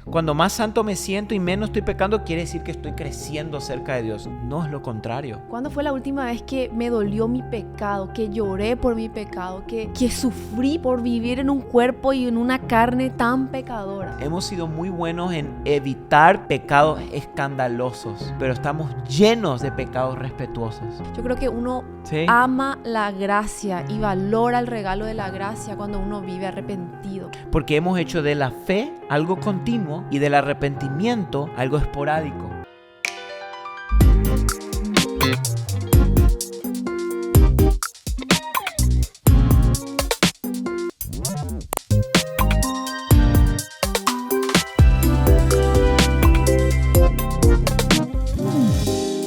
cuando más santo me siento y menos estoy pecando, quiere decir que estoy creciendo cerca de Dios. No, es lo contrario. ¿Cuándo fue la última vez que me dolió mi pecado, que lloré por mi pecado, que sufrí por vivir en un cuerpo y en una carne tan pecadora? Hemos sido muy buenos en evitar pecados escandalosos, pero estamos llenos de pecados respetuosos. Yo creo que uno ¿Sí? ama la gracia y valora el regalo de la gracia cuando uno vive arrepentido. Porque hemos hecho de la fe algo continuo y del arrepentimiento algo esporádico.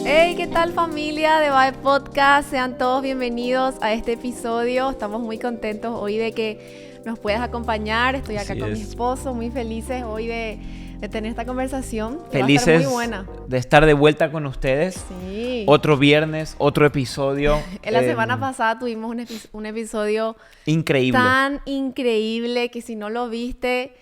Hey, ¿qué tal familia de Vibe Podcast? Sean todos bienvenidos a este episodio. Estamos muy contentos hoy de que nos puedas acompañar. Estoy acá con mi esposo, muy felices hoy de tener esta conversación. Felices va a estar muy buena. de estar de vuelta con ustedes. Sí. Otro viernes, otro episodio. En la semana pasada tuvimos un episodio increíble. tan increíble que si no lo viste,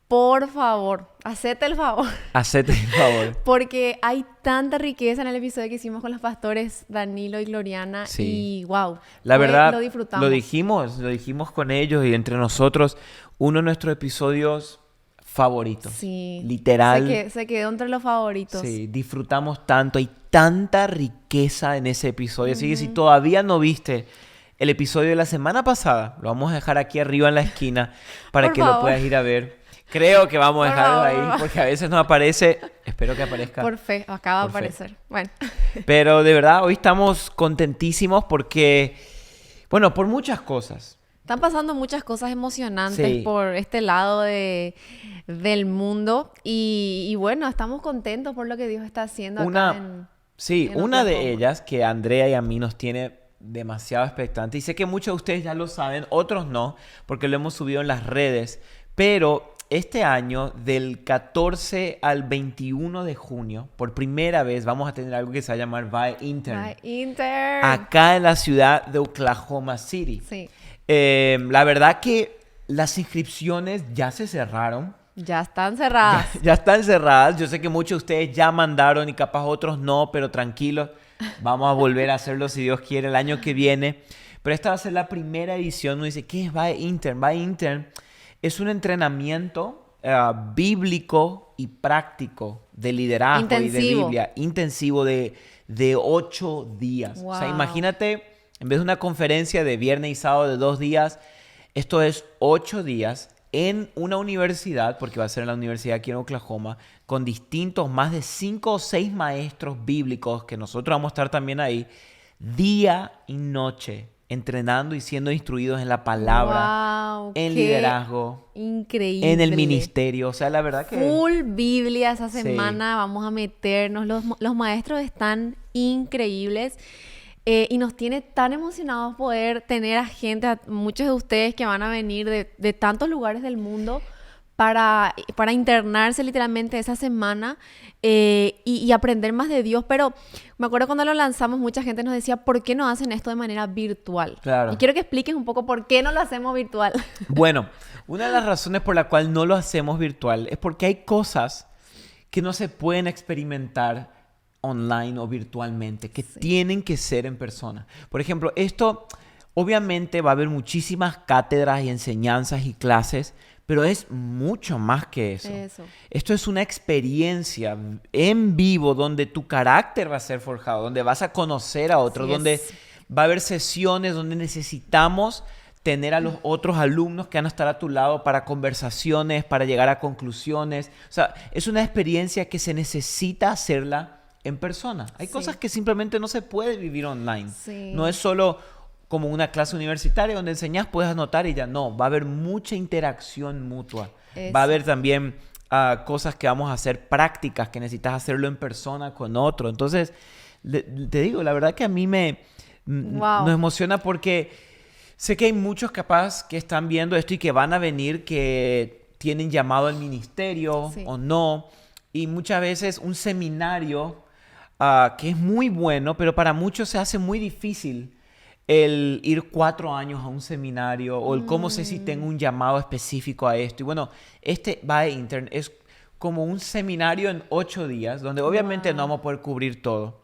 por favor, hacete el favor. Hacete el favor. Porque hay tanta riqueza en el episodio que hicimos con los pastores Danilo y Gloriana. Sí. Y wow, La verdad, lo disfrutamos. lo dijimos con ellos y entre nosotros, uno de nuestros episodios favoritos. Sí. Literal. Se quedó entre los favoritos. Sí, disfrutamos tanto, hay tanta riqueza en ese episodio. Así que si todavía no viste el episodio de la semana pasada, lo vamos a dejar aquí arriba en la esquina para Por que favor. lo puedas ir a ver. Creo que vamos a Por dejarlo favor. ahí porque a veces no aparece. Espero que aparezca. Por fe, acaba de Por fe. aparecer. Bueno. Pero de verdad, hoy estamos contentísimos porque, bueno, por muchas cosas. Están pasando muchas cosas emocionantes Sí. por este lado del mundo. Y bueno, estamos contentos por lo que Dios está haciendo acá Sí, en una de Oklahoma. ellas que a Andrea y a mí nos tiene demasiado expectante. Y sé que muchos de ustedes ya lo saben, otros no, porque lo hemos subido en las redes. Pero este año, del 14 al 21 de junio, por primera vez vamos a tener algo que se va a llamar Vibe Intern. Ay, Inter. Acá en la ciudad de Oklahoma City. Sí. La verdad que las inscripciones ya se cerraron. Ya están cerradas. Ya están cerradas. Yo sé que muchos de ustedes ya mandaron y capaz otros no, pero tranquilos. Vamos a volver a hacerlo si Dios quiere el año que viene. Pero esta va a ser la primera edición. Uno dice, ¿qué es Vibe Intern? Vibe Intern es un entrenamiento bíblico y práctico de liderazgo y de Biblia. Intensivo de 8 días. Wow. O sea, imagínate, en vez de una conferencia de viernes y sábado de 2 días, esto es 8 días en una universidad, porque va a ser en la universidad aquí en Oklahoma, con distintos, más de 5 o 6 maestros bíblicos, que nosotros vamos a estar también ahí, día y noche, entrenando y siendo instruidos en la palabra, Wow, en qué liderazgo, increíble. en el ministerio. O sea, la verdad que... Full Biblia esa Sí. semana, vamos a meternos. Los maestros están increíbles. Y nos tiene tan emocionados poder tener a gente, a muchos de ustedes que van a venir de tantos lugares del mundo para internarse literalmente esa semana y aprender más de Dios. Pero me acuerdo cuando lo lanzamos, mucha gente nos decía, ¿por qué no hacen esto de manera virtual? Claro. Y quiero que expliques un poco por qué no lo hacemos virtual. Bueno, una de las razones por la cual no lo hacemos virtual es porque hay cosas que no se pueden experimentar online o virtualmente, que tienen que ser en persona. Por ejemplo, esto obviamente va a haber muchísimas cátedras y enseñanzas y clases, pero es mucho más que eso. Esto es una experiencia en vivo donde tu carácter va a ser forjado, donde vas a conocer a otros, donde va a haber sesiones donde necesitamos tener a los otros alumnos que van a estar a tu lado para conversaciones, para llegar a conclusiones. O sea, es una experiencia que se necesita hacerla en persona. Hay cosas que simplemente no se puede vivir online. No es solo como una clase universitaria donde enseñas, puedes anotar y ya. No, va a haber mucha interacción mutua. Va a haber también cosas que vamos a hacer, prácticas que necesitas hacerlo en persona con otro. Entonces, te digo, la verdad que a mí nos emociona porque sé que hay muchos capaz que están viendo esto y que van a venir, que tienen llamado al ministerio o no. Y muchas veces un seminario que es muy bueno, pero para muchos se hace muy difícil el ir 4 años a un seminario o el cómo sé si tengo un llamado específico a esto. Y bueno, este Vibe Intern es como un seminario en 8 días, donde obviamente no vamos a poder cubrir todo,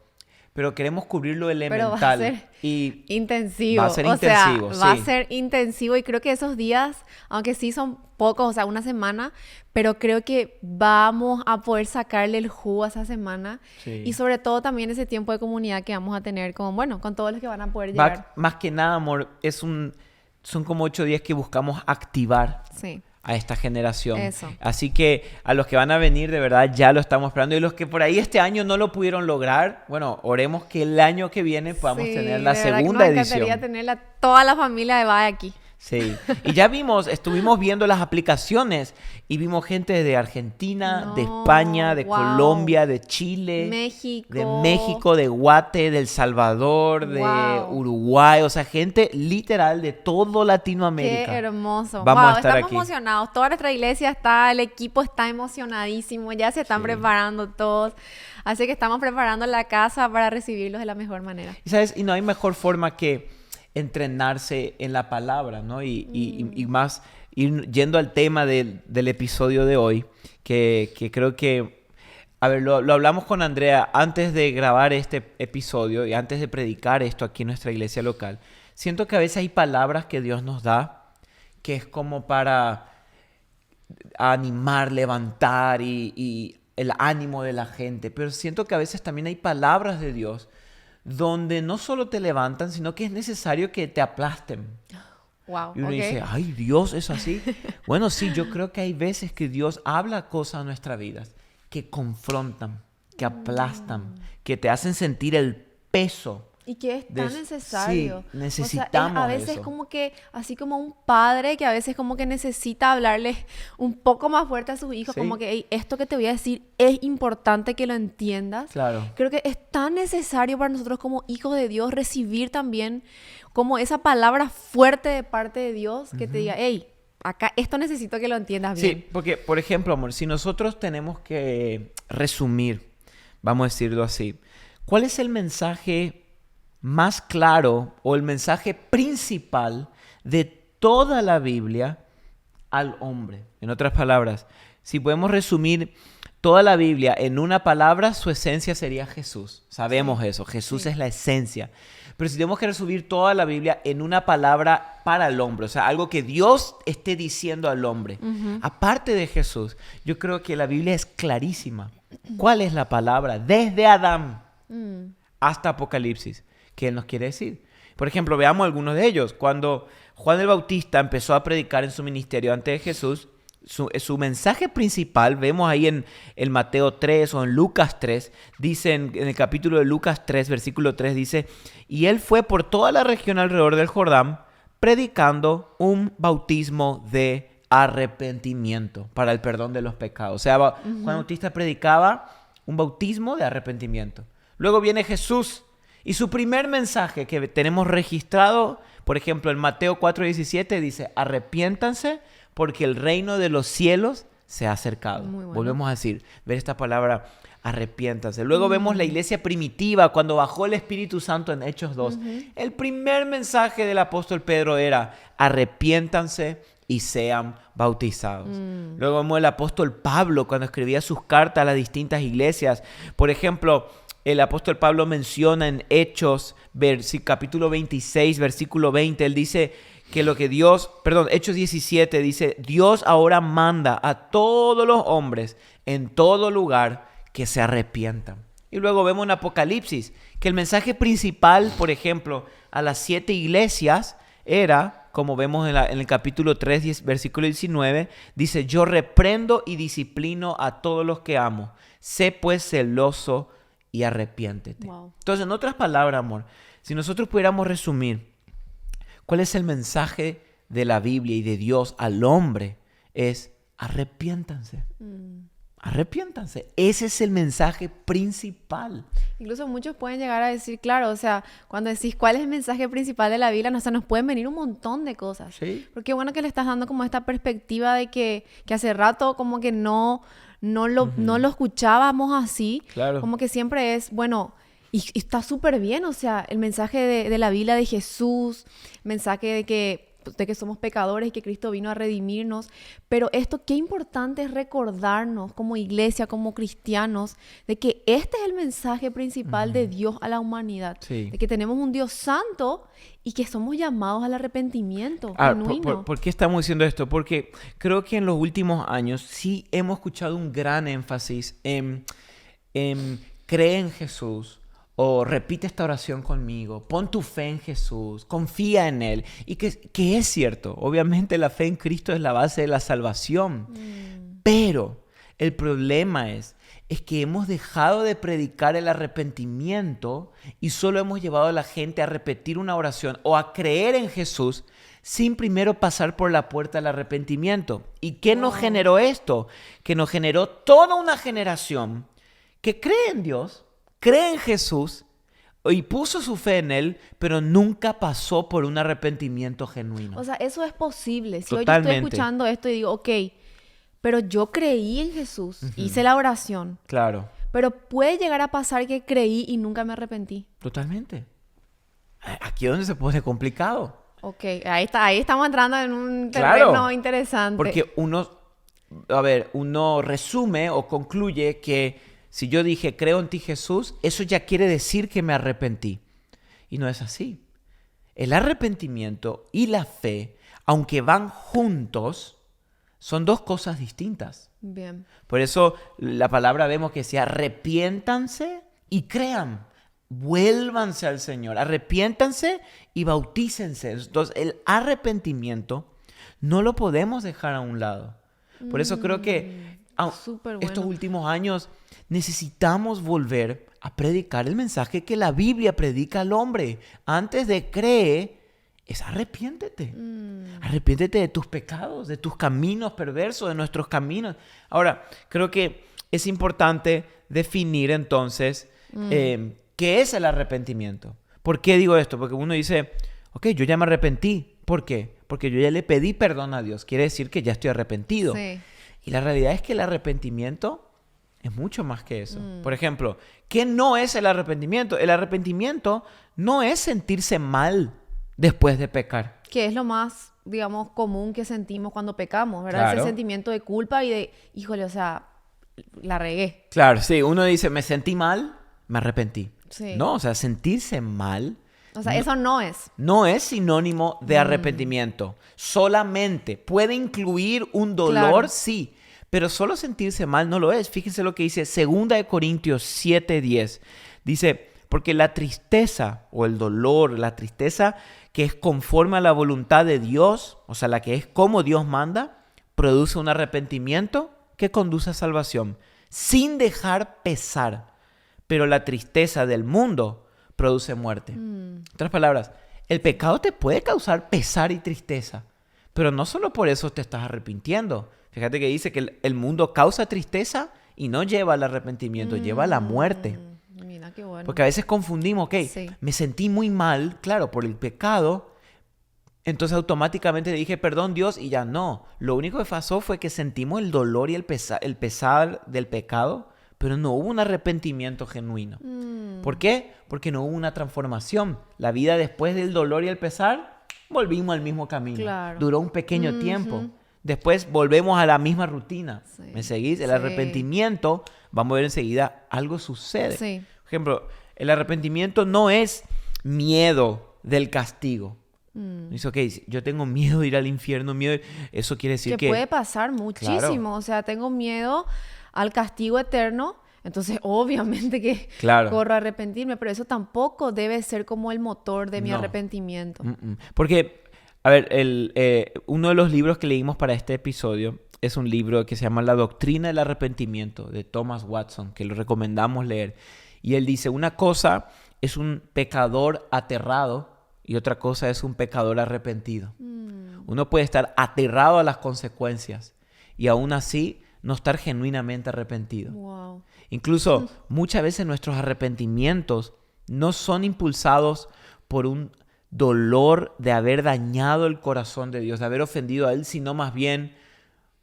pero queremos cubrir lo elemental. Pero va a ser y intensivo. va a ser o intensivo, sea, va sí. a ser intensivo y creo que esos días, aunque sí son pocos, o sea, una semana, pero creo que vamos a poder sacarle el jugo a esa semana Sí. y sobre todo también ese tiempo de comunidad que vamos a tener con, bueno, con todos los que van a poder llegar. Más que nada, amor, son como 8 días que buscamos activar Sí. a esta generación. Eso. Así que a los que van a venir, de verdad, ya lo estamos esperando. Y los que por ahí este año no lo pudieron lograr, bueno, oremos que el año que viene podamos Sí, tener la de verdad que segunda nos encantaría edición. tener toda la familia de Bae aquí. Sí. Y ya estuvimos viendo las aplicaciones y vimos gente de Argentina, de No, España, de wow. Colombia, de Chile, de México, de Guate, de El Salvador, de Wow. Uruguay, o sea, gente literal de todo Qué Latinoamérica. hermoso. Vamos Wow, a estar estamos aquí. emocionados. Toda nuestra iglesia está, el equipo está emocionadísimo. Ya se están Sí. preparando todos. Así que estamos preparando la casa para recibirlos de la mejor manera. Y sabes, y no hay mejor forma que entrenarse en la palabra, ¿no? Y más ir yendo al tema del episodio de hoy, que creo que, a ver, lo hablamos con Andrea antes de grabar este episodio y antes de predicar esto aquí en nuestra iglesia local. Siento que a veces hay palabras que Dios nos da que es como para animar, levantar y el ánimo de la gente, pero siento que a veces también hay palabras de Dios donde no solo te levantan, sino que es necesario que te aplasten. Wow, Y uno ok. dice, ay, Dios es así. Bueno, sí, yo creo que hay veces que Dios habla cosas a nuestras vidas que confrontan, que aplastan, que te hacen sentir el peso. Y que es tan Sí, necesario. necesitamos a veces eso. como que, así como un padre que a veces como que necesita hablarle un poco más fuerte a sus hijos, Sí. como que "Ey, esto que te voy a decir es importante que lo entiendas". Claro. Creo que es tan necesario para nosotros como hijos de Dios recibir también como esa palabra fuerte de parte de Dios que te diga, hey, acá esto necesito que lo entiendas bien. Sí, porque, por ejemplo, amor, si nosotros tenemos que resumir, vamos a decirlo así, ¿cuál es el mensaje más claro o el mensaje principal de toda la Biblia al hombre? En otras palabras, si podemos resumir toda la Biblia en una palabra, su esencia sería Jesús. Sabemos eso, Jesús es la esencia. Pero si tenemos que resumir toda la Biblia en una palabra para el hombre, o sea, algo que Dios esté diciendo al hombre, aparte de Jesús, yo creo que la Biblia es clarísima. ¿Cuál es la palabra? Desde Adán hasta Apocalipsis. ¿Qué Él nos quiere decir? Por ejemplo, veamos algunos de ellos. Cuando Juan el Bautista empezó a predicar en su ministerio ante Jesús, su mensaje principal, vemos ahí en el Mateo 3 o en Lucas 3, dice en el capítulo de Lucas 3, versículo 3, dice, y él fue por toda la región alrededor del Jordán, predicando un bautismo de arrepentimiento para el perdón de los pecados. O sea, Juan Bautista predicaba un bautismo de arrepentimiento. Luego viene Jesús y su primer mensaje que tenemos registrado, por ejemplo, en Mateo 4:17 dice, arrepiéntanse porque el reino de los cielos se ha acercado. Muy bueno. Volvemos a decir, ver esta palabra, arrepiéntanse. Luego vemos la iglesia primitiva, cuando bajó el Espíritu Santo en Hechos 2. El primer mensaje del apóstol Pedro era, arrepiéntanse y sean bautizados. Luego vemos el apóstol Pablo cuando escribía sus cartas a las distintas iglesias. Por ejemplo, el apóstol Pablo menciona en Hechos, capítulo 26, versículo 20, él dice que Hechos 17 dice, Dios ahora manda a todos los hombres en todo lugar que se arrepientan. Y luego vemos en Apocalipsis que el mensaje principal, por ejemplo, a las 7 iglesias era, como vemos en el capítulo 3, versículo 19, dice, yo reprendo y disciplino a todos los que amo. Sé pues celoso y arrepiéntete. Wow. Entonces, en otras palabras, amor, si nosotros pudiéramos resumir cuál es el mensaje de la Biblia y de Dios al hombre, es arrepiéntanse. Arrepiéntanse. Ese es el mensaje principal. Incluso muchos pueden llegar a decir, claro, o sea, cuando decís cuál es el mensaje principal de la Biblia, o sea, nos pueden venir un montón de cosas. Sí. Porque bueno que le estás dando como esta perspectiva de que hace rato como que no lo escuchábamos así. Claro. Como que siempre es, bueno, y está súper bien, o sea, el mensaje de la Biblia de Jesús, mensaje de que de que somos pecadores y que Cristo vino a redimirnos. Pero esto, qué importante es recordarnos como iglesia, como cristianos, de que este es el mensaje principal de Dios a la humanidad. Sí. De que tenemos un Dios santo y que somos llamados al arrepentimiento genuino. ¿Por qué estamos diciendo esto? Porque creo que en los últimos años sí hemos escuchado un gran énfasis en cree en Jesús, o repite esta oración conmigo, pon tu fe en Jesús, confía en Él. Y que es cierto, obviamente la fe en Cristo es la base de la salvación. Pero el problema es que hemos dejado de predicar el arrepentimiento y solo hemos llevado a la gente a repetir una oración o a creer en Jesús sin primero pasar por la puerta del arrepentimiento. ¿Y qué nos generó esto? Que nos generó toda una generación que cree en Dios, cree en Jesús y puso su fe en Él, pero nunca pasó por un arrepentimiento genuino. O sea, eso es posible. Si hoy yo Totalmente. estoy escuchando esto y digo, ok, pero yo creí en Jesús, hice la oración, Claro, pero puede llegar a pasar que creí y nunca me arrepentí. totalmente. Aquí es donde se pone complicado. Ok, ahí estamos entrando en un Claro, terreno interesante. Porque uno resume o concluye que si yo dije creo en ti, Jesús, eso ya quiere decir que me arrepentí. Y no es así. El arrepentimiento y la fe, aunque van juntos, son dos cosas distintas. Bien. Por eso la palabra vemos que dice arrepiéntanse y crean. Vuélvanse al Señor. Arrepiéntanse y bautícense. Entonces, el arrepentimiento no lo podemos dejar a un lado. Por eso creo que Súper bueno. estos últimos años necesitamos volver a predicar el mensaje que la Biblia predica al hombre. Antes de creer, es arrepiéntete. Arrepiéntete de tus pecados, de tus caminos perversos, de nuestros caminos. Ahora, creo que es importante definir entonces qué es el arrepentimiento. ¿Por qué digo esto? Porque uno dice, ok, yo ya me arrepentí. ¿Por qué? Porque yo ya le pedí perdón a Dios. Quiere decir que ya estoy arrepentido. Sí. Y la realidad es que el arrepentimiento es mucho más que eso. Por ejemplo, ¿qué no es el arrepentimiento? El arrepentimiento no es sentirse mal después de pecar. Que es lo más, digamos, común que sentimos cuando pecamos, ¿verdad? Claro. Ese sentimiento de culpa y de, híjole, o sea, la regué. Claro, sí. Uno dice, me sentí mal, me arrepentí. Sí. No, o sea, sentirse mal O sea, eso no es. no es sinónimo de arrepentimiento. Solamente puede incluir un dolor, Claro. sí, pero solo sentirse mal no lo es. Fíjense lo que dice 2 Corintios 7:10. Dice, porque la tristeza o el dolor, la tristeza que es conforme a la voluntad de Dios, o sea, la que es como Dios manda, produce un arrepentimiento que conduce a salvación, sin dejar pesar. Pero la tristeza del mundo produce muerte. En otras palabras, el pecado te puede causar pesar y tristeza, pero no solo por eso te estás arrepintiendo. Fíjate que dice que el mundo causa tristeza y no lleva al arrepentimiento, lleva a la muerte. Mira, qué bueno. Porque a veces confundimos, ok, Sí. me sentí muy mal, claro, por el pecado, entonces automáticamente le dije, perdón Dios, y ya no. Lo único que pasó fue que sentimos el dolor y el pesar del pecado, pero no hubo un arrepentimiento genuino. ¿Por qué? Porque no hubo una transformación. La vida después del dolor y el pesar, volvimos al mismo camino. Claro. Duró un pequeño tiempo. Después volvemos a la misma rutina. Sí. ¿Me seguís? El Sí. arrepentimiento, vamos a ver enseguida, algo sucede. Sí. Por ejemplo, el arrepentimiento no es miedo del castigo. Dice, ok, yo tengo miedo de ir al infierno, eso quiere decir Que puede pasar muchísimo. Claro. O sea, tengo miedo al castigo eterno. Entonces, obviamente que Claro. corro a arrepentirme, pero eso tampoco debe ser como el motor de mi No. arrepentimiento. Porque, a ver, uno de los libros que leímos para este episodio es un libro que se llama La Doctrina del Arrepentimiento, de Thomas Watson, que lo recomendamos leer. Y él dice, una cosa es un pecador aterrado y otra cosa es un pecador arrepentido. Uno puede estar aterrado a las consecuencias y aún así no estar genuinamente arrepentido. Wow. Incluso muchas veces nuestros arrepentimientos no son impulsados por un dolor de haber dañado el corazón de Dios, de haber ofendido a Él, sino más bien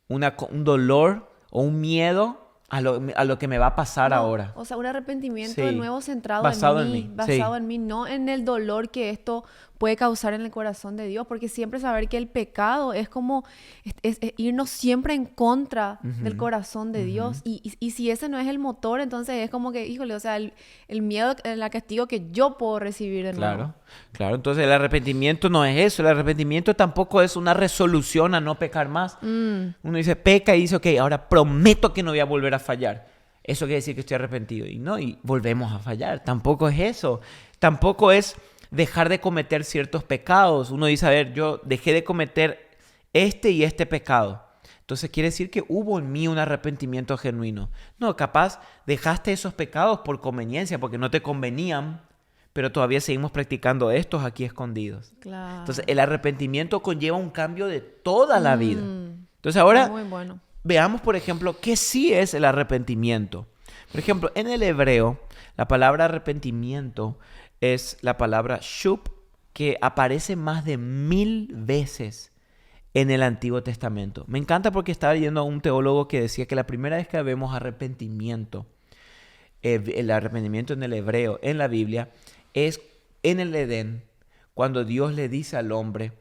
un dolor o un miedo a lo que me va a pasar No, ahora. o sea, un arrepentimiento Sí. de nuevo centrado Basado en en mí, mí, basado sí. en mí, no en el dolor que esto puede causar en el corazón de Dios, porque siempre saber que el pecado es como es irnos siempre en contra del corazón de Dios, y si ese no es el motor, entonces es como que, híjole, o sea, el miedo, el castigo que yo puedo recibir de nuevo. Claro, claro. Entonces el arrepentimiento no es eso. El arrepentimiento tampoco es una resolución a no pecar más. Uno dice, peca y dice, ok, ahora prometo que no voy a volver a fallar. Eso quiere decir que estoy arrepentido. Y no, y volvemos a fallar. Tampoco es eso. Tampoco es dejar de cometer ciertos pecados. Uno dice, a ver, yo dejé de cometer este y este pecado. Entonces quiere decir que hubo en mí un arrepentimiento genuino. No, capaz dejaste esos pecados por conveniencia, porque no te convenían, pero todavía seguimos practicando estos aquí escondidos. Claro. Entonces el arrepentimiento conlleva un cambio de toda la vida. Entonces Está ahora muy bueno. veamos, por ejemplo, qué sí es el arrepentimiento. Por ejemplo, en el hebreo, la palabra arrepentimiento es la palabra shup, que aparece más de 1000 veces en el Antiguo Testamento. Me encanta porque estaba leyendo a un teólogo que decía que la primera vez que vemos arrepentimiento, el arrepentimiento en el hebreo, en la Biblia, es en el Edén, cuando Dios le dice al hombre,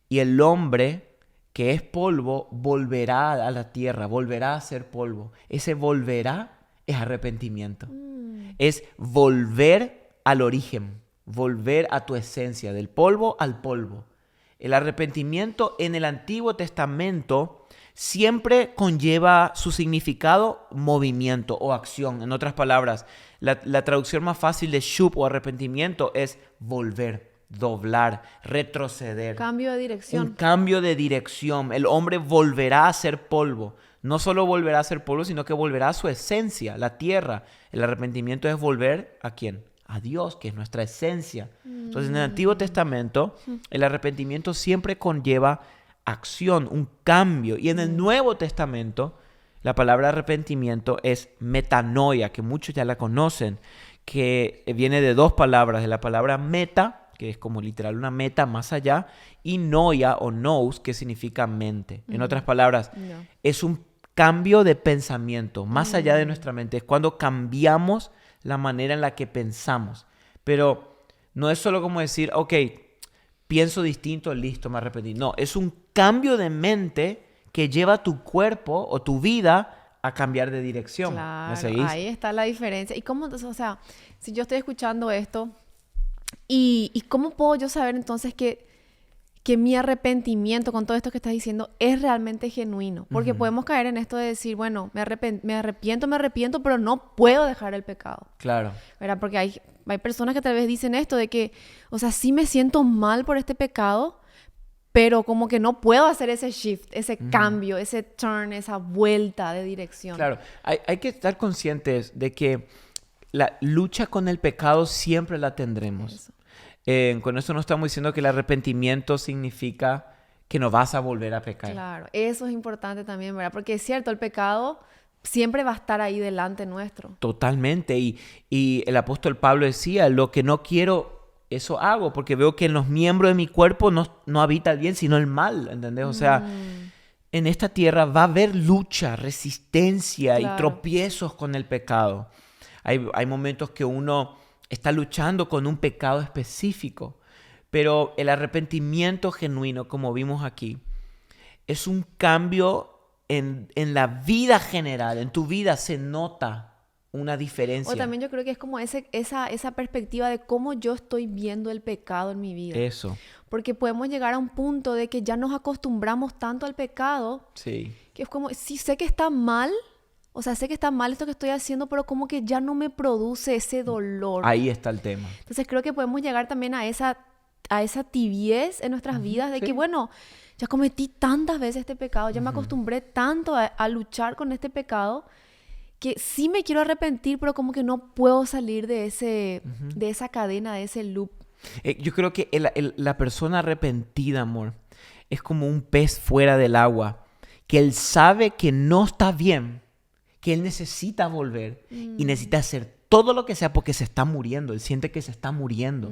y el hombre que es polvo volverá a la tierra, volverá a ser polvo. Ese volverá es arrepentimiento. Es volver al origen, volver a tu esencia, del polvo al polvo. El arrepentimiento en el Antiguo Testamento siempre conlleva su significado movimiento o acción. En otras palabras, la traducción más fácil de shup o arrepentimiento es volver, doblar, retroceder. Cambio de dirección. Un cambio de dirección. El hombre volverá a ser polvo. No solo volverá a ser polvo, sino que volverá a su esencia, la tierra. El arrepentimiento es volver ¿a quién? A Dios, que es nuestra esencia. Entonces, en el Antiguo Testamento, el arrepentimiento siempre conlleva acción, un cambio. Y en el Nuevo Testamento, la palabra arrepentimiento es metanoia, que muchos ya la conocen, que viene de dos palabras, de la palabra meta, que es como literal una meta más allá, y noia o nous, que significa mente. En otras palabras, es un cambio de pensamiento, más allá de nuestra mente. Es cuando cambiamos la manera en la que pensamos. Pero no es solo como decir, ok, pienso distinto, listo, me arrepentí. No, es un cambio de mente que lleva tu cuerpo o tu vida a cambiar de dirección. Claro, ¿Me seguís? ahí está la diferencia. ¿Y cómo, o sea, si yo estoy escuchando esto, ¿y cómo puedo yo saber entonces que mi arrepentimiento con todo esto que estás diciendo es realmente genuino? Porque podemos caer en esto de decir, bueno, me arrepiento, pero no puedo dejar el pecado. Claro. ¿Verdad? Porque hay personas que tal vez dicen esto de que, o sea, sí me siento mal por este pecado, pero como que no puedo hacer ese shift, ese cambio, ese turn, esa vuelta de dirección. Claro, hay que estar conscientes de que la lucha con el pecado siempre la tendremos. Eso. Con eso no estamos diciendo que el arrepentimiento significa que no vas a volver a pecar. Claro, eso es importante también, ¿verdad? Porque es cierto, el pecado siempre va a estar ahí delante nuestro. Totalmente. Y el apóstol Pablo decía, lo que no quiero, eso hago, porque veo que en los miembros de mi cuerpo no habita el bien, sino el mal, ¿entendés? O sea, en esta tierra va a haber lucha, resistencia Claro. y tropiezos con el pecado. Hay momentos que uno está luchando con un pecado específico, pero el arrepentimiento genuino, como vimos aquí, es un cambio en la vida general. En tu vida se nota una diferencia. O también yo creo que es como esa perspectiva de cómo yo estoy viendo el pecado en mi vida. Eso, Porque podemos llegar a un punto de que ya nos acostumbramos tanto al pecado, sí. que es como, sí, sé que está mal, o sea, sé que está mal esto que estoy haciendo, pero como que ya no me produce ese dolor. Ahí está el tema. Entonces creo que podemos llegar también a esa tibiez en nuestras vidas de sí. que, bueno, ya cometí tantas veces este pecado, ya me acostumbré tanto a luchar con este pecado, que sí me quiero arrepentir, pero como que no puedo salir de esa cadena, de ese loop. Yo creo que la persona arrepentida, amor, es como un pez fuera del agua, que él sabe que no está bien, que él necesita volver y necesita hacer todo lo que sea porque se está muriendo. Él siente que se está muriendo.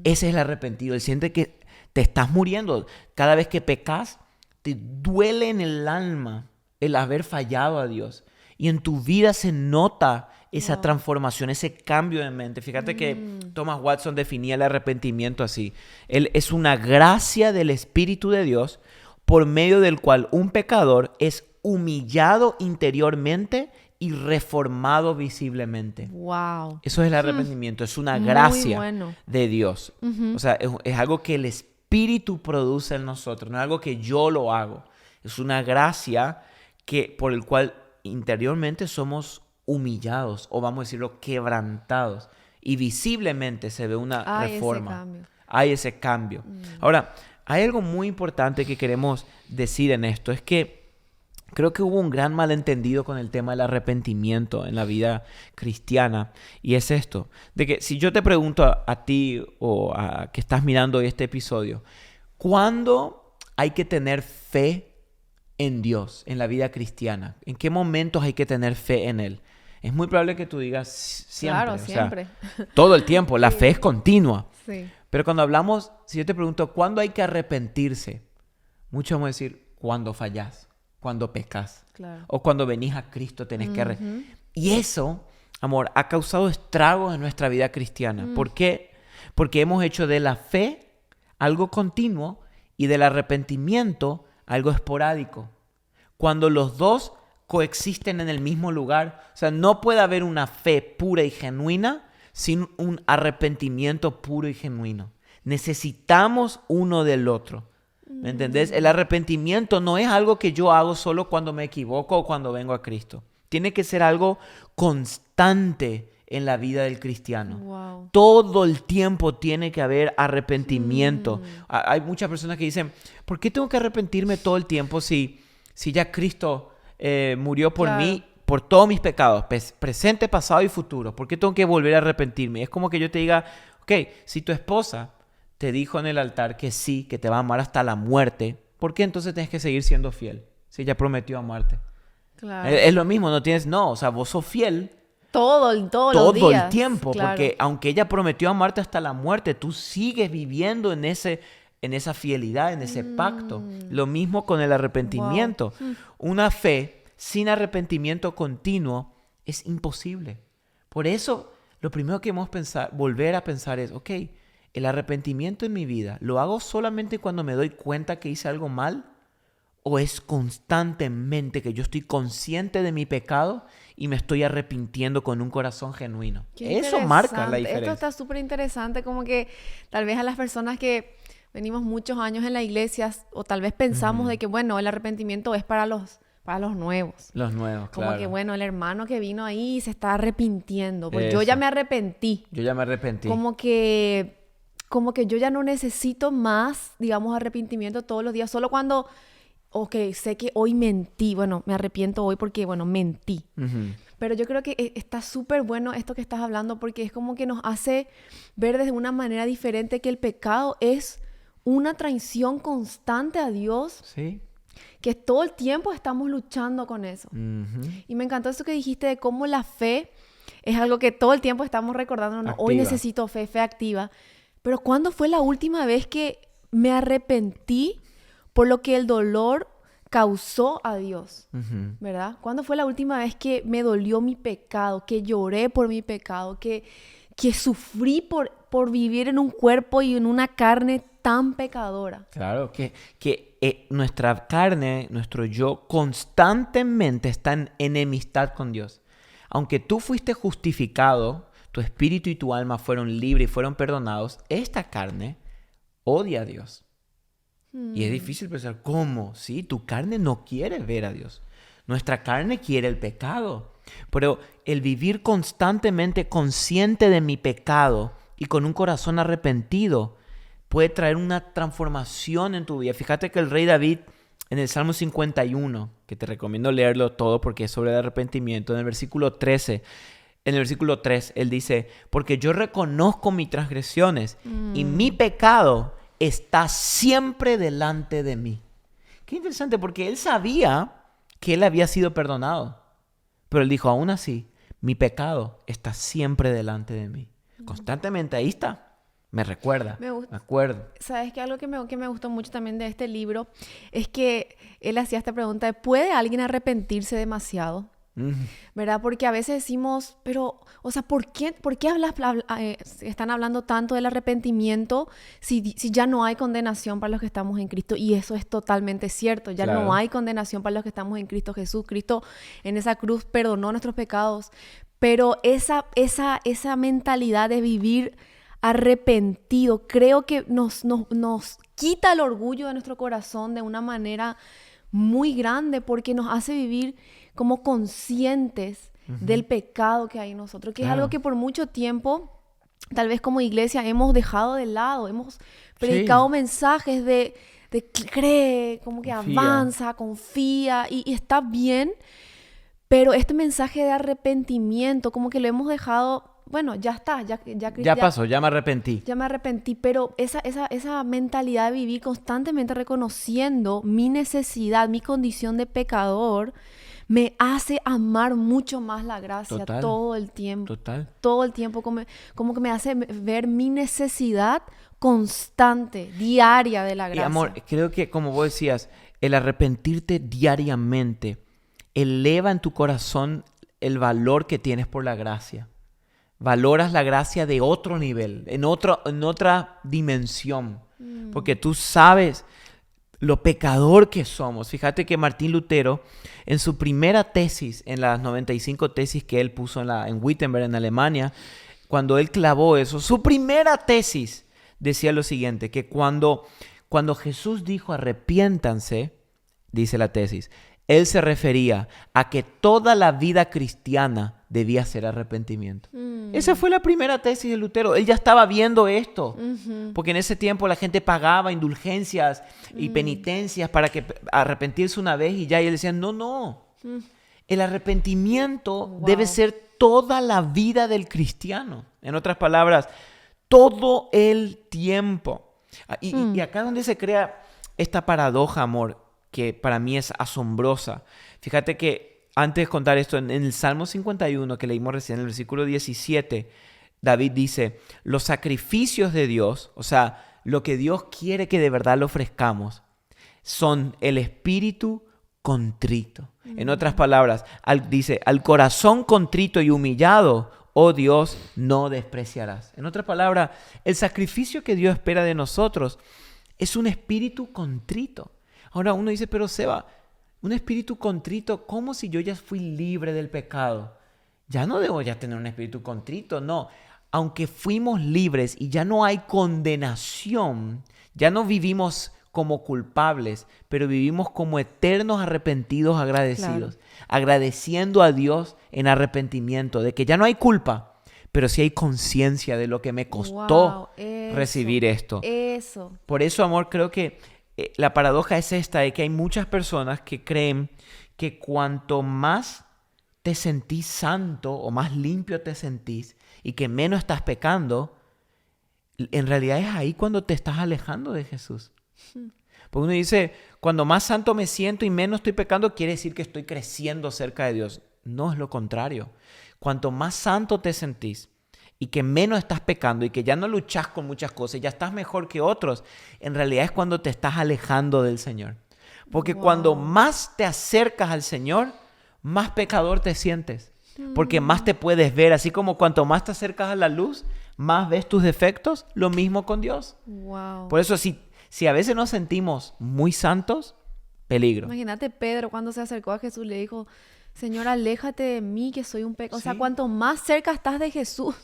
Ese es el arrepentido. Él siente que te estás muriendo. Cada vez que pecas, te duele en el alma el haber fallado a Dios. Y en tu vida se nota esa transformación, ese cambio de mente. Fíjate que Thomas Watson definía el arrepentimiento así. Él es una gracia del Espíritu de Dios por medio del cual un pecador es humillado interiormente y reformado visiblemente. Wow. Eso es el arrepentimiento, es una Muy gracia bueno. de Dios. O sea, es algo que el Espíritu produce en nosotros, no es algo que yo lo hago. Es una gracia por el cual interiormente somos humillados, o vamos a decirlo, quebrantados. Y visiblemente se ve una reforma. Ese cambio. Hay ese cambio. Ahora, hay algo muy importante que queremos decir en esto, es que creo que hubo un gran malentendido con el tema del arrepentimiento en la vida cristiana. Y es esto, de que si yo te pregunto a ti o a que estás mirando hoy este episodio, ¿cuándo hay que tener fe en Dios, en la vida cristiana? ¿En qué momentos hay que tener fe en Él? Es muy probable que tú digas siempre. Claro, siempre. Todo el tiempo, la fe es continua. Sí. Pero cuando hablamos, si yo te pregunto, ¿cuándo hay que arrepentirse? Muchos vamos a decir, cuando fallas, cuando pecas. Claro. O cuando venís a Cristo tenés que arrepentirte. Y eso, amor, ha causado estragos en nuestra vida cristiana. ¿Por qué? Porque hemos hecho de la fe algo continuo y del arrepentimiento algo esporádico. Cuando los dos coexisten en el mismo lugar, o sea, no puede haber una fe pura y genuina sin un arrepentimiento puro y genuino. Necesitamos uno del otro. ¿Me entendés? El arrepentimiento no es algo que yo hago solo cuando me equivoco o cuando vengo a Cristo. Tiene que ser algo constante en la vida del cristiano. Wow. Todo el tiempo tiene que haber arrepentimiento. Hay muchas personas que dicen, ¿por qué tengo que arrepentirme todo el tiempo si ya Cristo murió por mí, por todos mis pecados, presente, pasado y futuro? ¿Por qué tengo que volver a arrepentirme? Es como que yo te diga, ok, si tu esposa te dijo en el altar que sí, que te va a amar hasta la muerte, ¿por qué entonces tienes que seguir siendo fiel? Si ella prometió amarte. Claro. Es lo mismo, o sea, vos sos fiel Todos los todo días. el tiempo, Claro. porque aunque ella prometió amarte hasta la muerte, tú sigues viviendo en esa fidelidad, en ese pacto. Lo mismo con el arrepentimiento. Una fe sin arrepentimiento continuo es imposible. Por eso, lo primero que debemos volver a pensar es, ok, el arrepentimiento en mi vida, ¿lo hago solamente cuando me doy cuenta que hice algo mal? ¿O es constantemente que yo estoy consciente de mi pecado y me estoy arrepintiendo con un corazón genuino? Qué Eso marca la interesante. diferencia. Esto está súper interesante, como que tal vez a las personas que venimos muchos años en la iglesia o tal vez pensamos de que, bueno, el arrepentimiento es para los nuevos. Los nuevos, claro. Como que, bueno, el hermano que vino ahí se está arrepintiendo. Pues yo ya Eso. me arrepentí. Yo ya me arrepentí. Como que yo ya no necesito más, digamos, arrepentimiento todos los días. Solo cuando, ok, sé que hoy mentí. Bueno, me arrepiento hoy porque, bueno, mentí. Ujú. Pero yo creo que está súper bueno esto que estás hablando porque es como que nos hace ver desde una manera diferente que el pecado es una traición constante a Dios, Sí. que todo el tiempo estamos luchando con eso. Ujú. Y me encantó eso que dijiste de cómo la fe es algo que todo el tiempo estamos recordando. ¿No? Hoy Activa. necesito fe, fe activa. Pero ¿cuándo fue la última vez que me arrepentí por lo que el dolor causó a Dios? Ujú. ¿Verdad? ¿Cuándo fue la última vez que me dolió mi pecado, que lloré por mi pecado, que sufrí por vivir en un cuerpo y en una carne tan pecadora? Claro, que nuestra carne, nuestro yo, constantemente está en enemistad con Dios. Aunque tú fuiste justificado, tu espíritu y tu alma fueron libres y fueron perdonados, esta carne odia a Dios. Y es difícil pensar, ¿cómo? Sí, tu carne no quiere ver a Dios. Nuestra carne quiere el pecado. Pero el vivir constantemente consciente de mi pecado y con un corazón arrepentido puede traer una transformación en tu vida. Fíjate que el rey David, en el Salmo 51, que te recomiendo leerlo todo porque es sobre el arrepentimiento, en el versículo 13, en el versículo 3, él dice, porque yo reconozco mis transgresiones y mi pecado está siempre delante de mí. Qué interesante, porque él sabía que él había sido perdonado. Pero él dijo, aún así, mi pecado está siempre delante de mí. Constantemente ahí está. Me recuerda. Me gusta. Me acuerdo. ¿Sabes qué? Algo que me gustó mucho también de este libro es que él hacía esta pregunta de, ¿puede alguien arrepentirse demasiado? ¿verdad? Porque a veces decimos, pero, o sea, ¿por qué están hablando tanto del arrepentimiento si ya no hay condenación para los que estamos en Cristo? Y eso es totalmente cierto, ya no Claro. hay condenación para los que estamos en Cristo Jesús. Cristo en esa cruz perdonó nuestros pecados, pero esa mentalidad de vivir arrepentido, creo que nos quita el orgullo de nuestro corazón de una manera muy grande, porque nos hace vivir como conscientes del pecado que hay en nosotros, que es algo que por mucho tiempo, tal vez como iglesia, hemos dejado de lado. Hemos predicado mensajes de cree, como que Confía. avanza, confía, y está bien, pero este mensaje de arrepentimiento, como que lo hemos dejado, bueno, ya está, Ya pasó, ya me arrepentí. ya me arrepentí, pero esa mentalidad de vivir constantemente reconociendo mi necesidad, mi condición de pecador, me hace amar mucho más la gracia. Total. Todo el tiempo. Total. Todo el tiempo, como que me hace ver mi necesidad constante, diaria de la Y gracia. amor, creo que como vos decías, el arrepentirte diariamente eleva en tu corazón el valor que tienes por la gracia. Valoras la gracia de otro nivel, en otra dimensión. Porque tú sabes lo pecador que somos. Fíjate que Martín Lutero, en su primera tesis, en las 95 tesis que él puso en Wittenberg, en Alemania, cuando él clavó eso, su primera tesis decía lo siguiente, que cuando Jesús dijo arrepiéntanse, dice la tesis, él se refería a que toda la vida cristiana debía ser arrepentimiento. Esa fue la primera tesis de Lutero. Él ya estaba viendo esto. Porque en ese tiempo la gente pagaba indulgencias y penitencias para que arrepentirse una vez y ya. Y él decía, no. El arrepentimiento debe ser toda la vida del cristiano. En otras palabras, todo el tiempo. Y acá es donde se crea esta paradoja, amor, que para mí es asombrosa. Fíjate que antes de contar esto, en el Salmo 51 que leímos recién, en el versículo 17, David dice, los sacrificios de Dios, o sea, lo que Dios quiere que de verdad le ofrezcamos, son el espíritu contrito. En otras palabras, dice, al corazón contrito y humillado, oh Dios, no despreciarás. En otras palabras, el sacrificio que Dios espera de nosotros es un espíritu contrito. Ahora uno dice, pero Seba, un espíritu contrito, ¿cómo si yo ya fui libre del pecado? Ya no debo ya tener un espíritu contrito, no. Aunque fuimos libres y ya no hay condenación, ya no vivimos como culpables, pero vivimos como eternos arrepentidos agradecidos, agradeciendo a Dios en arrepentimiento, de que ya no hay culpa, pero sí hay conciencia de lo que me costó recibir esto. Eso. Por eso, amor, creo que la paradoja es esta, de que hay muchas personas que creen que cuanto más te sentís santo o más limpio te sentís y que menos estás pecando, en realidad es ahí cuando te estás alejando de Jesús. Porque uno dice, cuando más santo me siento y menos estoy pecando, quiere decir que estoy creciendo cerca de Dios. No, es lo contrario. Cuanto más santo te sentís y que menos estás pecando y que ya no luchas con muchas cosas, ya estás mejor que otros, en realidad es cuando te estás alejando del Señor. Porque cuando más te acercas al Señor, más pecador te sientes. Porque más te puedes ver. Así como cuanto más te acercas a la luz, más ves tus defectos. Lo mismo con Dios. Wow. Por eso, si a veces nos sentimos muy santos, peligro. Imagínate Pedro cuando se acercó a Jesús, le dijo, Señor, aléjate de mí que soy un pecador. O sea, cuanto más cerca estás de Jesús,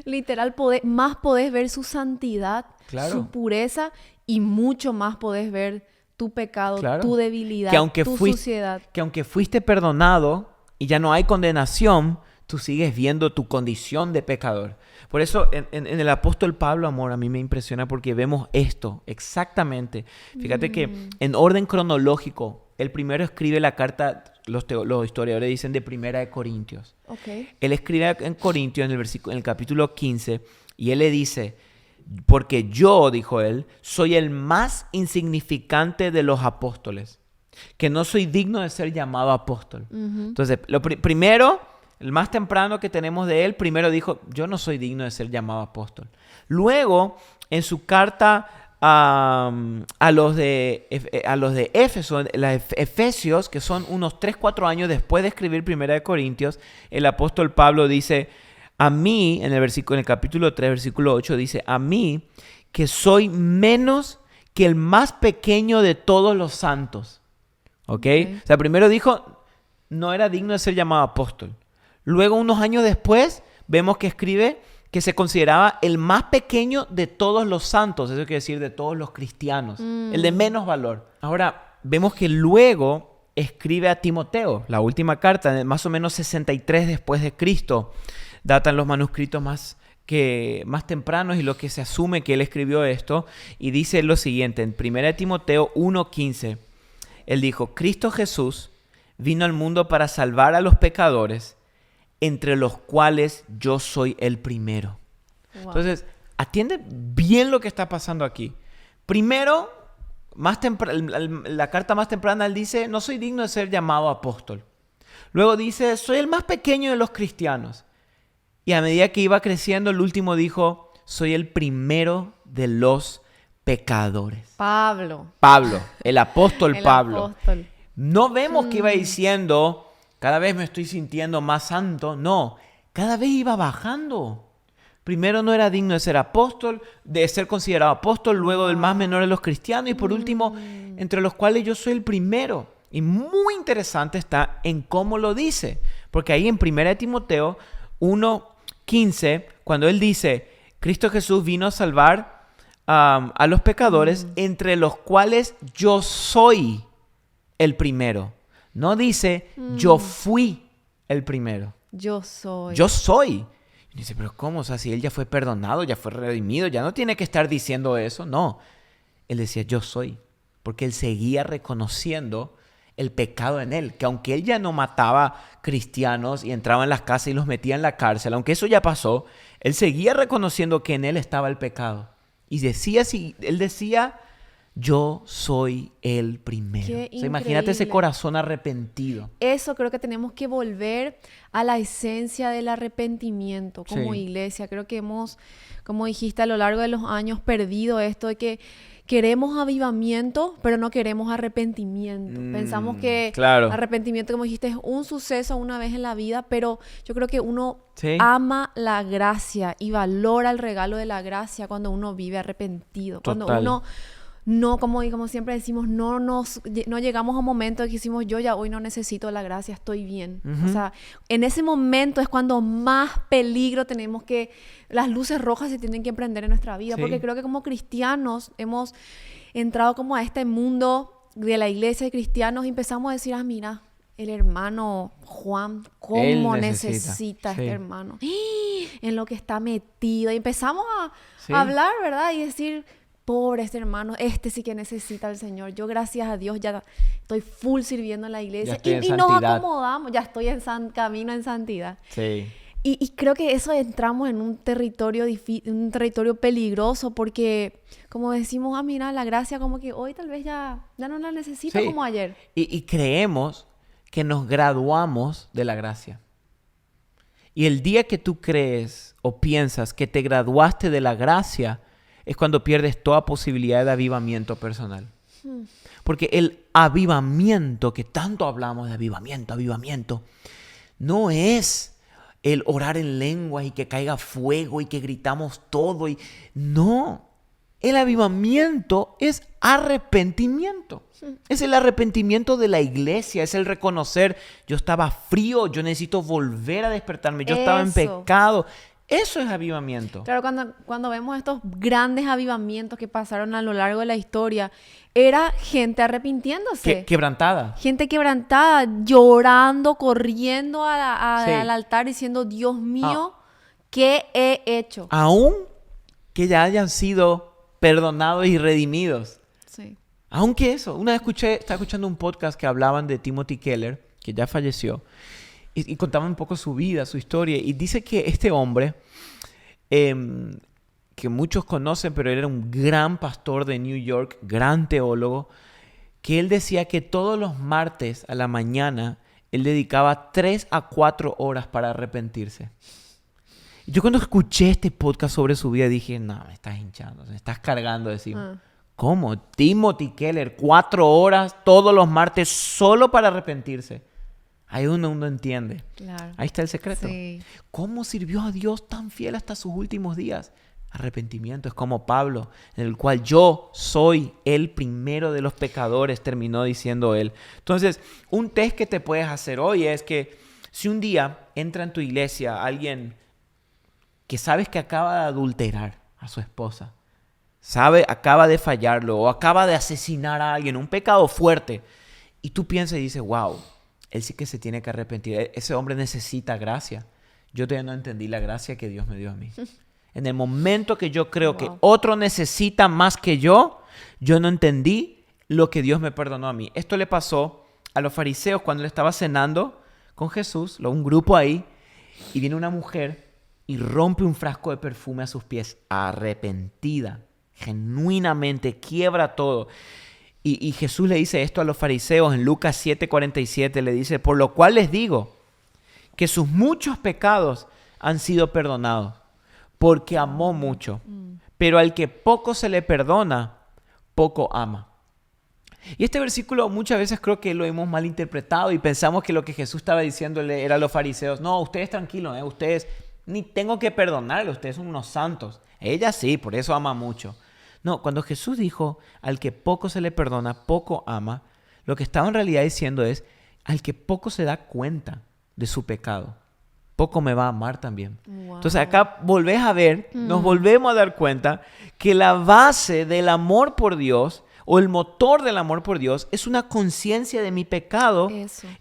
literal, más podés ver su santidad, su pureza, y mucho más podés ver tu pecado, tu debilidad, tu suciedad. Que aunque fuiste perdonado y ya no hay condenación, tú sigues viendo tu condición de pecador. Por eso en el apóstol Pablo, amor, a mí me impresiona porque vemos esto exactamente. Fíjate que en orden cronológico, el primero escribe la carta, los historiadores dicen, de Primera de Corintios. Él escribe en Corintios, en el capítulo 15, y él le dice, porque yo, dijo él, soy el más insignificante de los apóstoles, que no soy digno de ser llamado apóstol. Entonces, primero, el más temprano que tenemos de él, primero dijo, yo no soy digno de ser llamado apóstol. Luego, en su carta a los de Éfeso, Efesios, que son unos 3-4 años después de escribir Primera de Corintios, el apóstol Pablo dice, a mí, en el capítulo 3, versículo 8, dice, a mí, que soy menos que el más pequeño de todos los santos. ¿Ok? O sea, primero dijo, no era digno de ser llamado apóstol. Luego, unos años después, vemos que escribe que se consideraba el más pequeño de todos los santos, eso quiere decir de todos los cristianos, el de menos valor. Ahora, vemos que luego escribe a Timoteo, la última carta, más o menos 63 después de Cristo. Datan los manuscritos más tempranos y lo que se asume que él escribió esto. Y dice lo siguiente, en 1 Timoteo 1:15, él dijo, Cristo Jesús vino al mundo para salvar a los pecadores, entre los cuales yo soy el primero. Wow. Entonces, atiende bien lo que está pasando aquí. Primero, la carta más temprana, él dice, no soy digno de ser llamado apóstol. Luego dice, soy el más pequeño de los cristianos. Y a medida que iba creciendo, el último dijo, soy el primero de los pecadores. Pablo, el apóstol Pablo. Apóstol. No vemos que iba diciendo, cada vez me estoy sintiendo más santo. No, cada vez iba bajando. Primero no era digno de ser apóstol, de ser considerado apóstol, luego del más menor de los cristianos y por último, entre los cuales yo soy el primero. Y muy interesante está en cómo lo dice, porque ahí en 1 Timoteo 1:15, cuando él dice, Cristo Jesús vino a salvar a los pecadores, entre los cuales yo soy el primero. No dice, yo fui el primero. Yo soy. Yo soy. Y dice, pero ¿cómo? O sea, si él ya fue perdonado, ya fue redimido, ya no tiene que estar diciendo eso. No. Él decía, yo soy. Porque él seguía reconociendo el pecado en él. Que aunque él ya no mataba cristianos y entraba en las casas y los metía en la cárcel, aunque eso ya pasó, él seguía reconociendo que en él estaba el pecado. Y él decía, yo soy el primero. O sea, imagínate ese corazón arrepentido. Eso creo que tenemos que volver a la esencia del arrepentimiento como iglesia. Creo que hemos, como dijiste, a lo largo de los años perdido esto de que queremos avivamiento, pero no queremos arrepentimiento. Pensamos que arrepentimiento, como dijiste, es un suceso una vez en la vida, pero yo creo que uno ama la gracia y valora el regalo de la gracia cuando uno vive arrepentido. Cuando uno no, como siempre decimos, no llegamos a un momento en que decimos, yo ya hoy no necesito la gracia, estoy bien. O sea, en ese momento es cuando más peligro tenemos que, las luces rojas se tienen que prender en nuestra vida. Porque creo que como cristianos hemos entrado como a este mundo de la iglesia de cristianos y empezamos a decir, mira, el hermano Juan, ¿cómo necesita este hermano? En lo que está metido. Y empezamos a hablar, ¿verdad? Y decir, pobre este hermano, este sí que necesita al Señor. Yo, gracias a Dios, ya estoy full sirviendo en la iglesia. Y nos acomodamos, ya estoy en camino en santidad. Sí. Y creo que eso entramos en un territorio peligroso porque, como decimos, mira, la gracia como que hoy tal vez ya no la necesito como ayer. Y creemos que nos graduamos de la gracia. Y el día que tú crees o piensas que te graduaste de la gracia, es cuando pierdes toda posibilidad de avivamiento personal. Porque el avivamiento, que tanto hablamos de avivamiento, no es el orar en lenguas y que caiga fuego y que gritamos todo. No, el avivamiento es arrepentimiento. Es el arrepentimiento de la iglesia, es el reconocer, yo estaba frío, yo necesito volver a despertarme, yo estaba en pecado. Eso es avivamiento. Claro, cuando vemos estos grandes avivamientos que pasaron a lo largo de la historia, era gente arrepintiéndose. Quebrantada. Gente quebrantada, llorando, corriendo al altar diciendo, Dios mío, ¿qué he hecho? Aún que ya hayan sido perdonados y redimidos. Sí. Aunque eso. Una vez estaba escuchando un podcast que hablaban de Timothy Keller, que ya falleció. Y contaba un poco su vida, su historia. Y dice que este hombre, que muchos conocen, pero era un gran pastor de New York, gran teólogo, que él decía que todos los martes a la mañana él dedicaba 3 a 4 horas para arrepentirse. Y yo cuando escuché este podcast sobre su vida dije, no, me estás hinchando, me estás cargando, decimos. ¿Cómo? Timothy Keller, 4 horas todos los martes solo para arrepentirse. Ahí uno entiende. Claro. Ahí está el secreto. Sí. ¿Cómo sirvió a Dios tan fiel hasta sus últimos días? Arrepentimiento. Es como Pablo, en el cual yo soy el primero de los pecadores, terminó diciendo él. Entonces, un test que te puedes hacer hoy es que si un día entra en tu iglesia alguien que sabes que acaba de adulterar a su esposa, acaba de fallarlo o acaba de asesinar a alguien, un pecado fuerte, y tú piensas y dices, wow, él sí que se tiene que arrepentir, ese hombre necesita gracia. Yo todavía no entendí la gracia que Dios me dio a mí. En el momento que yo creo que otro necesita más que yo no entendí lo que Dios me perdonó a mí. Esto le pasó a los fariseos cuando él estaba cenando con Jesús, un grupo ahí, y viene una mujer y rompe un frasco de perfume a sus pies, arrepentida, genuinamente, quiebra todo. Y Jesús le dice esto a los fariseos en Lucas 7:47, le dice, por lo cual les digo que sus muchos pecados han sido perdonados, porque amó mucho. Pero al que poco se le perdona, poco ama. Y este versículo muchas veces creo que lo hemos malinterpretado y pensamos que lo que Jesús estaba diciéndole era a los fariseos, no, ustedes tranquilos, ustedes ni tengo que perdonarle, ustedes son unos santos. Ella sí, por eso ama mucho. No, cuando Jesús dijo, al que poco se le perdona, poco ama, lo que estaba en realidad diciendo es, al que poco se da cuenta de su pecado, poco me va a amar también. Wow. Entonces acá volvés a ver, nos volvemos a dar cuenta que la base del amor por Dios o el motor del amor por Dios es una conciencia de mi pecado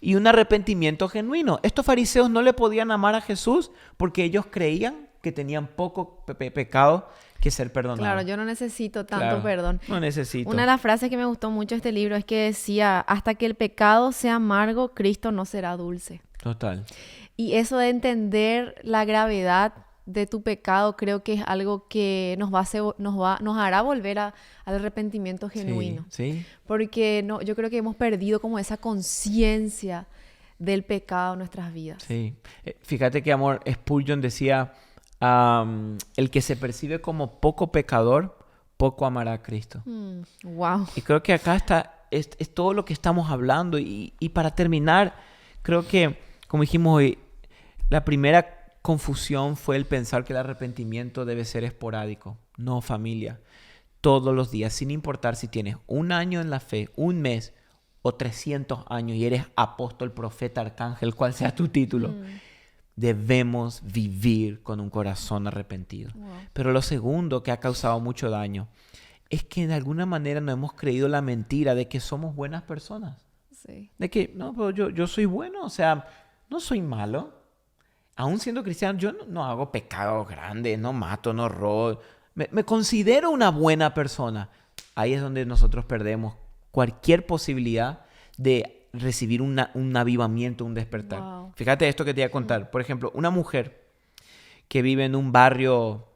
y un arrepentimiento genuino. Estos fariseos no le podían amar a Jesús porque ellos creían que tenían poco pecado que ser perdonados. Claro, yo no necesito tanto perdón. No necesito. Una de las frases que me gustó mucho de este libro es que decía, hasta que el pecado sea amargo, Cristo no será dulce. Total. Y eso de entender la gravedad de tu pecado creo que es algo que nos hará volver al arrepentimiento genuino. Sí. Porque yo creo que hemos perdido como esa conciencia del pecado en nuestras vidas. Sí. Fíjate que, amor, Spurgeon decía, el que se percibe como poco pecador, poco amará a Cristo. Wow. Y creo que acá es todo lo que estamos hablando. Y para terminar, creo que, como dijimos hoy, la primera confusión fue el pensar que el arrepentimiento debe ser esporádico. No, familia. Todos los días, sin importar si tienes 1 año en la fe, 1 mes o 300 años y eres apóstol, profeta, arcángel, cual sea tu título, debemos vivir con un corazón arrepentido. Wow. Pero lo segundo que ha causado mucho daño es que de alguna manera nos hemos creído la mentira de que somos buenas personas. Sí. De que, no, pero yo soy bueno, o sea, no soy malo. Aún siendo cristiano, yo no hago pecados grandes, no mato, no robo. Me considero una buena persona. Ahí es donde nosotros perdemos cualquier posibilidad de recibir un avivamiento, un despertar. Wow. Fíjate esto que te voy a contar. Por ejemplo, una mujer que vive en un barrio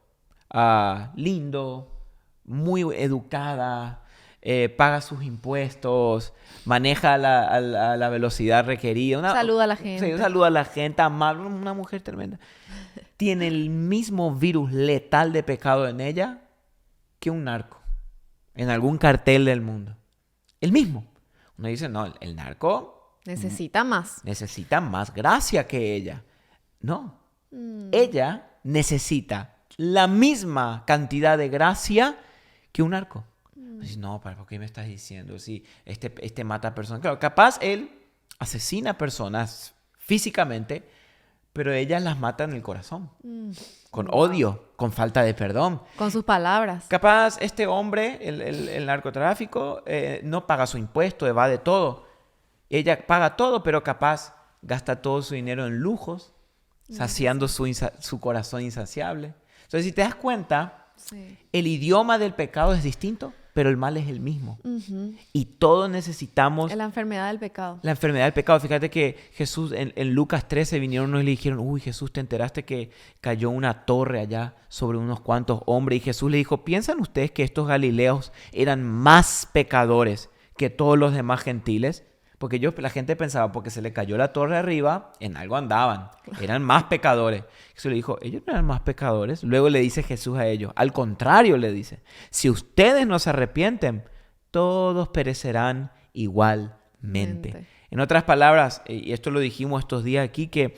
lindo, muy educada, paga sus impuestos, maneja a la velocidad requerida. Saluda a la gente. Sí, saluda a la gente, amable, una mujer tremenda. Tiene el mismo virus letal de pecado en ella que un narco en algún cartel del mundo. El mismo. Uno dice, no, el narco necesita más. Necesita más gracia que ella. No. Ella necesita la misma cantidad de gracia que un narco. No, ¿por qué me estás diciendo? Si este mata personas. Claro, capaz él asesina personas físicamente, pero ellas las mata en el corazón. Con odio, con falta de perdón. Con sus palabras. Capaz este hombre, el narcotráfico, no paga su impuesto, evade todo. Ella paga todo, pero capaz gasta todo su dinero en lujos, saciando su corazón insaciable. Entonces, si te das cuenta, el idioma del pecado es distinto, pero el mal es el mismo. Y todos necesitamos... La enfermedad del pecado. La enfermedad del pecado. Fíjate que Jesús, en Lucas 13, vinieron unos y le dijeron, uy, Jesús, ¿te enteraste que cayó una torre allá sobre unos cuantos hombres? Y Jesús le dijo, ¿piensan ustedes que estos galileos eran más pecadores que todos los demás gentiles? Porque la gente pensaba, porque se le cayó la torre arriba, en algo andaban. Eran más pecadores. Jesús le dijo, ellos no eran más pecadores. Luego le dice Jesús a ellos, al contrario le dice, si ustedes no se arrepienten, todos perecerán igualmente. En otras palabras, y esto lo dijimos estos días aquí, que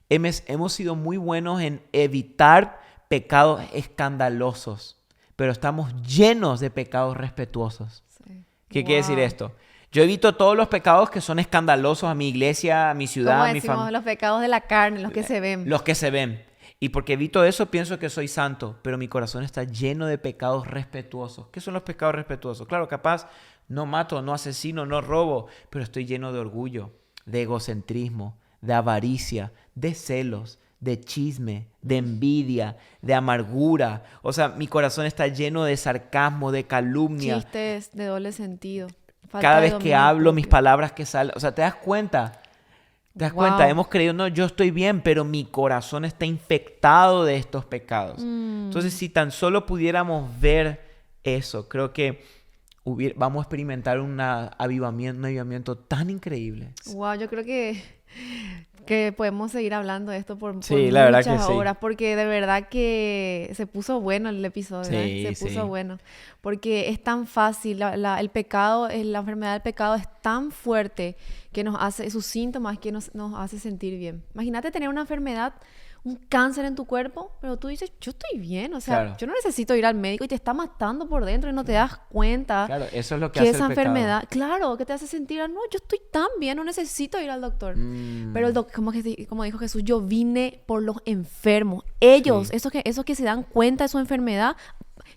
hemos sido muy buenos en evitar pecados escandalosos, pero estamos llenos de pecados respetuosos. Sí. ¿Qué quiere decir esto? Yo evito todos los pecados que son escandalosos a mi iglesia, a mi ciudad, a mi familia. Como los pecados de la carne, los que se ven. Los que se ven. Y porque evito eso, pienso que soy santo, pero mi corazón está lleno de pecados respetuosos. ¿Qué son los pecados respetuosos? Claro, capaz no mato, no asesino, no robo, pero estoy lleno de orgullo, de egocentrismo, de avaricia, de celos, de chisme, de envidia, de amargura. O sea, mi corazón está lleno de sarcasmo, de calumnia. Chistes de doble sentido. Cada vez que hablo, mis palabras que salen. O sea, ¿te das cuenta? ¿Te das cuenta? Hemos creído, no, yo estoy bien, pero mi corazón está infectado de estos pecados. Entonces, si tan solo pudiéramos ver eso, creo que vamos a experimentar un avivamiento tan increíble. Wow, yo creo que podemos seguir hablando de esto por Sí, la verdad que muchas sí. horas, porque de verdad que se puso bueno el episodio, Sí, se puso sí. bueno, porque es tan fácil, el pecado, la enfermedad del pecado es tan fuerte que nos hace, sus síntomas que nos hace sentir bien. Imagínate tener una enfermedad, un cáncer en tu cuerpo, pero tú dices, yo estoy bien, o sea, Claro. yo no necesito ir al médico y te está matando por dentro y no te das cuenta. Claro, eso es lo que Que hace esa el pecado. enfermedad, claro, que te hace sentir, no, yo estoy tan bien, no necesito ir al doctor. Pero como dijo Jesús, yo vine por los enfermos. Ellos, Sí. esos que se dan cuenta de su enfermedad,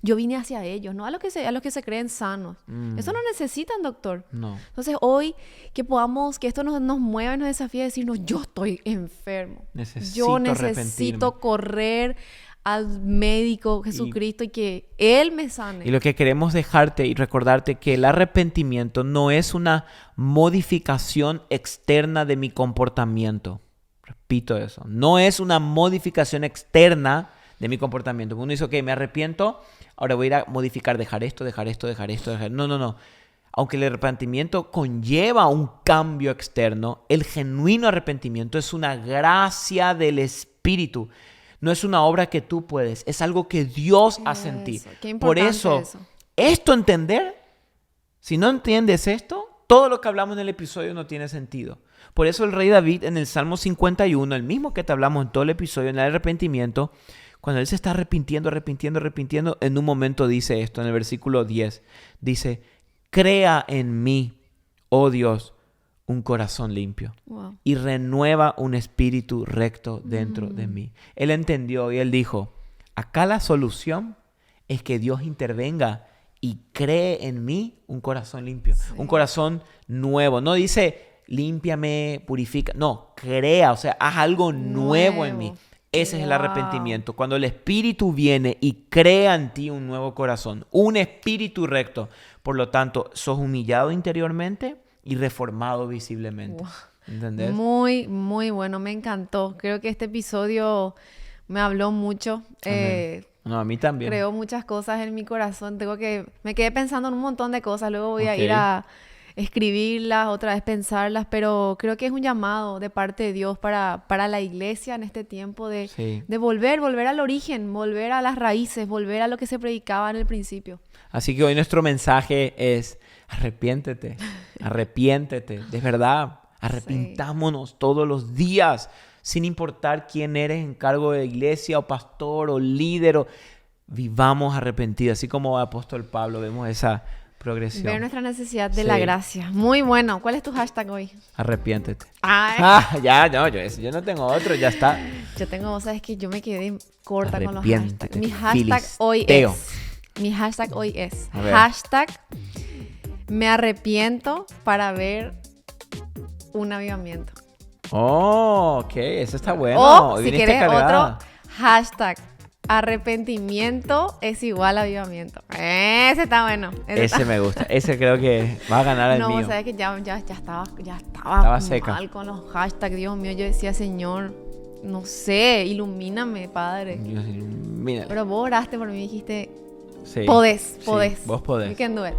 yo vine hacia ellos, no a los que se creen sanos. Eso no necesitan doctor. No. Entonces hoy que esto nos mueva y nos desafía a decirnos, yo estoy enfermo. Yo necesito arrepentirme. correr al médico Jesucristo y que Él me sane. Y lo que queremos dejarte y recordarte que el arrepentimiento no es una modificación externa de mi comportamiento. Repito eso. No es una modificación externa de mi comportamiento. Uno dice, ok, me arrepiento, ahora voy a ir a modificar, dejar esto. No. Aunque el arrepentimiento conlleva un cambio externo, el genuino arrepentimiento es una gracia del Espíritu. No es una obra que tú puedes, es algo que Dios hace en ti. Eso, qué Por importante eso, eso. esto entender, si no entiendes esto, todo lo que hablamos en el episodio no tiene sentido. Por eso el rey David en el Salmo 51, el mismo que te hablamos en todo el episodio, en el arrepentimiento, cuando él se está arrepintiendo, en un momento dice esto, en el versículo 10, dice, crea en mí, oh Dios, un corazón limpio. Wow. Y renueva un espíritu recto dentro de mí. Él entendió y él dijo, acá la solución es que Dios intervenga y cree en mí un corazón limpio, un corazón nuevo. No dice, límpiame, purifica. No, crea, o sea, haz algo nuevo en mí. Ese es el arrepentimiento. Cuando el Espíritu viene y crea en ti un nuevo corazón, un espíritu recto. Por lo tanto, sos humillado interiormente y reformado visiblemente. Wow. ¿Entendés? Muy, muy bueno. Me encantó. Creo que este episodio me habló mucho. No, a mí también. Creó muchas cosas en mi corazón. Me quedé pensando en un montón de cosas. Luego voy a Ok. ir a escribirlas, otra vez pensarlas. Pero creo que es un llamado de parte de Dios para la iglesia en este tiempo de volver al origen, volver a las raíces, volver a lo que se predicaba en el principio. Así que hoy nuestro mensaje es arrepiéntete, de verdad, arrepintámonos todos los días, sin importar quién eres en cargo de iglesia o pastor o líder, vivamos arrepentidos, así como apóstol Pablo, vemos esa progresión. Ver nuestra necesidad de la gracia. Muy bueno. ¿Cuál es tu hashtag hoy? Arrepiéntete. Ay, Ya, no, yo no tengo otro, ya está. yo tengo, sabes que yo me quedé corta con los Arrepiéntete, hashtags. Mi hashtag hoy es A ver. hashtag me arrepiento para ver un avivamiento. Oh, ok, eso está bueno. O Hoy si viniste quieres cargada. otro hashtag arrepentimiento es igual a avivamiento. Ese está bueno. Ese me gusta, ese creo que va a ganar el No, mío. sabes que ya estaba Estaba seca. mal con los hashtags. Dios mío, yo decía, Señor, no sé, ilumíname, Padre. Mira, Pero vos oraste por mí y dijiste, sí, podés. sí, vos podés. You can do it.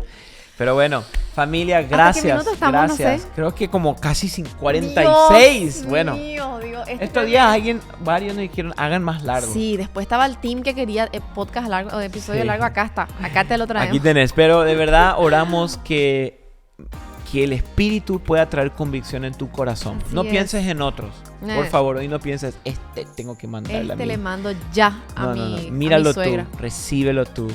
Pero bueno, Familia, ¿Hasta qué gracias. minuto estamos? No Gracias. sé. Creo que como casi 46. Dios Bueno, mío, Dios, estos días varios nos dijeron, hagan más largo. Sí, después estaba el team que quería podcast largo o episodio Sí. largo. Acá está. Acá te lo traemos. Aquí tenés, pero de verdad oramos que el Espíritu pueda traer convicción en tu corazón. Así No es. pienses en otros. Por favor, hoy no pienses, tengo que mandarle a mí. Le mando ya a No, mi, no, a no. mi Míralo suegra. tú, recíbelo tú,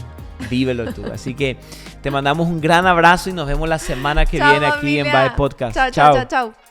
vívelo tú. Así que te mandamos un gran abrazo y nos vemos la semana que Chao, viene aquí en familia. Bye Podcast. Chao, chao, chao, chao.